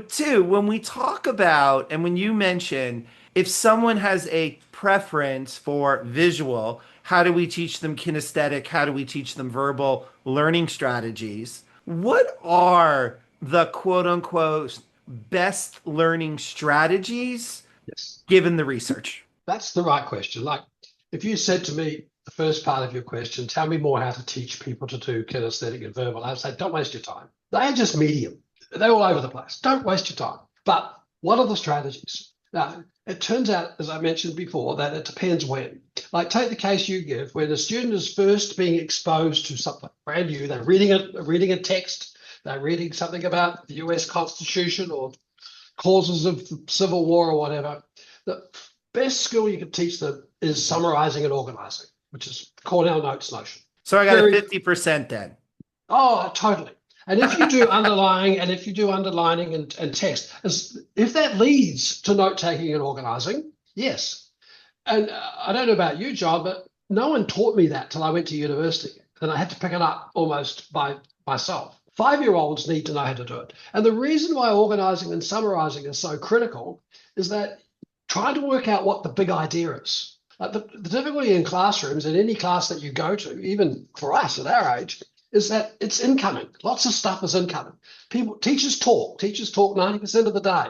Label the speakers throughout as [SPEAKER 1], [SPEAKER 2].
[SPEAKER 1] But two, when we talk about, and when you mention, if someone has a preference for visual, how do we teach them kinesthetic? How do we teach them verbal learning strategies? What are the quote unquote best learning strategies
[SPEAKER 2] Yes,
[SPEAKER 1] given the research?
[SPEAKER 2] that's the right question. Like, if you said to me, the first part of your question, tell me more how to teach people to do kinesthetic and verbal, I'd say, don't waste your time. They are just medium. They're all over the place. Don't waste your time. But what are the strategies? Now, it turns out, as I mentioned before, that it depends when. Like, take the case you give, where the student is first being exposed to something brand new. They're reading a text. They're reading something about the US Constitution or causes of the Civil War or whatever. The best skill you can teach them is summarizing and organizing, which is Cornell Notes notion.
[SPEAKER 1] So I got a
[SPEAKER 2] Very,
[SPEAKER 1] 50% then.
[SPEAKER 2] oh, totally. And if you do underlying and if you do underlining and text, if that leads to note taking and organizing, yes. And I don't know about you, John, but no one taught me that till I went to university. And I had to pick it up almost by myself. 5-year-olds need to know how to do it. And the reason why organizing and summarizing is so critical is that trying to work out what the big idea is. Like the difficulty in classrooms, in any class that you go to, even for us at our age, is that it's incoming. Lots of stuff is incoming. Teachers talk 90% of the day.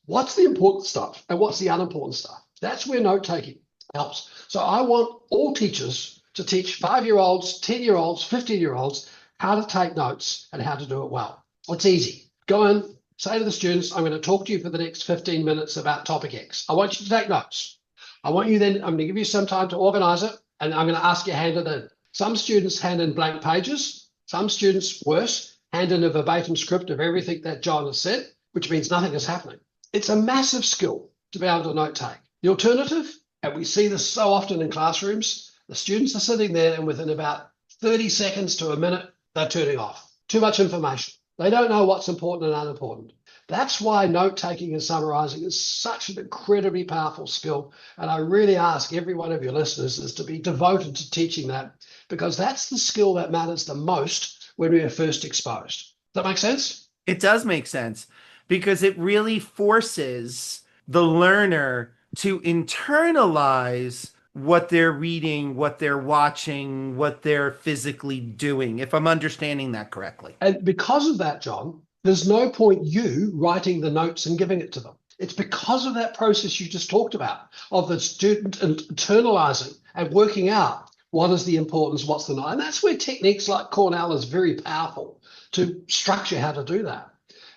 [SPEAKER 2] What's the important stuff and what's the unimportant stuff? That's where note taking helps. So I want all teachers to teach 5-year-olds, 10-year-olds, 15-year-olds how to take notes and how to do it well. It's easy. Go in, say to the students, I'm going to talk to you for the next 15 minutes about topic X. I want you to take notes. I'm going to give you some time to organize it, and I'm going to ask you to hand it in. Some students hand in blank pages. Some students, worse, hand in a verbatim script of everything that John has said, which means nothing is happening. It's a massive skill to be able to note take. The alternative, and we see this so often in classrooms, the students are sitting there and within about 30 seconds to a minute, they're turning off. Too much information. They don't know what's important and unimportant. That's why note taking and summarizing is such an incredibly powerful skill. And I really ask every one of your listeners is to be devoted to teaching that, because that's the skill that matters the most when we are first exposed. Does that make sense?
[SPEAKER 1] It does make sense because it really forces the learner to internalize what they're reading, what they're watching, what they're physically doing, if I'm understanding that correctly.
[SPEAKER 2] And because of that, John, there's no point you writing the notes and giving it to them. It's because of that process you just talked about, of the student internalizing and working out what is the importance, what's the not. And that's where techniques like Cornell is very powerful to structure how to do that.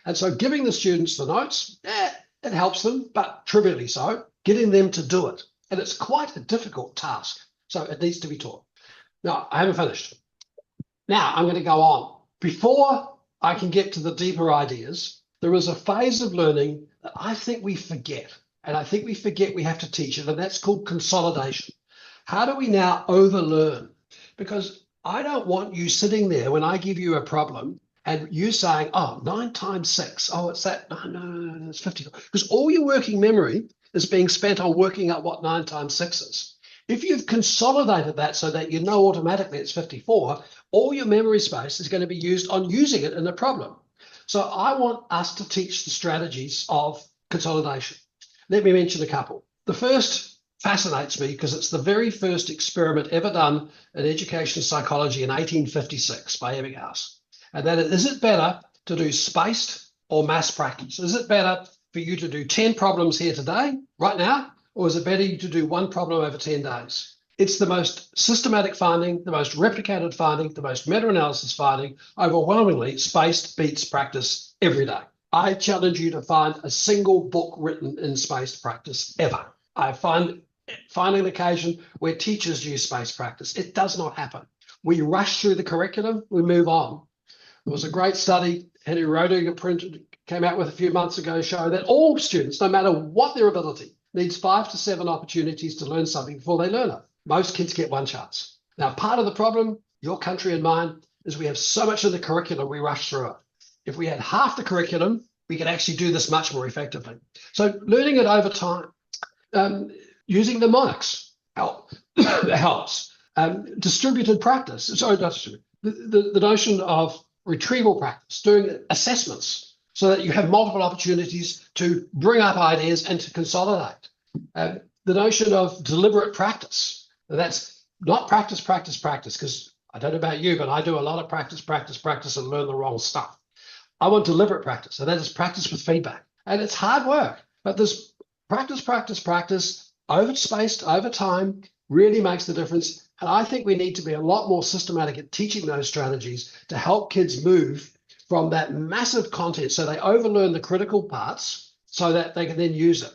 [SPEAKER 2] And so giving the students the notes, it helps them, but trivially so, getting them to do it. And it's quite a difficult task. So it needs to be taught. Now, I haven't finished. Now, I'm going to go on. Before I can get to the deeper ideas, there is a phase of learning that I think we forget. And I think we forget we have to teach it, and that's called consolidation. How do we now overlearn? Because I don't want you sitting there when I give you a problem and you saying, oh, 9 times 6. Oh, it's that. No, it's 50. Because all your working memory is being spent on working out what 9 times 6 is. If you've consolidated that so that you know automatically it's 54, all your memory space is going to be used on using it in a problem. So I want us to teach the strategies of consolidation. Let me mention a couple. The first fascinates me because it's the very first experiment ever done in education psychology in 1856 by Ebbinghaus. And that is it better to do spaced or mass practice? Is it better for you to do 10 problems here today, right now, or is it better to do one problem over 10 days? It's the most systematic finding, the most replicated finding, the most meta-analysis finding. Overwhelmingly, spaced beats practice every day. I challenge you to find a single book written in spaced practice ever. I find an occasion where teachers use spaced practice. It does not happen. We rush through the curriculum, we move on. There was a great study Henry Roediger came out with a few months ago, showing that all students, no matter what their ability, needs 5 to 7 opportunities to learn something before they learn it. Most kids get one chance. Now, part of the problem, your country and mine, is we have so much in the curriculum, we rush through it. If we had half the curriculum, we could actually do this much more effectively. So learning it over time, using mnemonics helps. Distributed practice, sorry, not distributed. The notion of retrieval practice, doing assessments. so that you have multiple opportunities to bring up ideas and to consolidate. The notion of deliberate practice, that's not practice, practice, practice, because I don't know about you, but I do a lot of practice, practice, practice, and learn the wrong stuff. I want deliberate practice, and that is practice with feedback. And it's hard work, but this practice, practice, practice, spaced over time, really makes the difference. And I think we need to be a lot more systematic at teaching those strategies to help kids move from that massive content so they overlearn the critical parts so that they can then use it.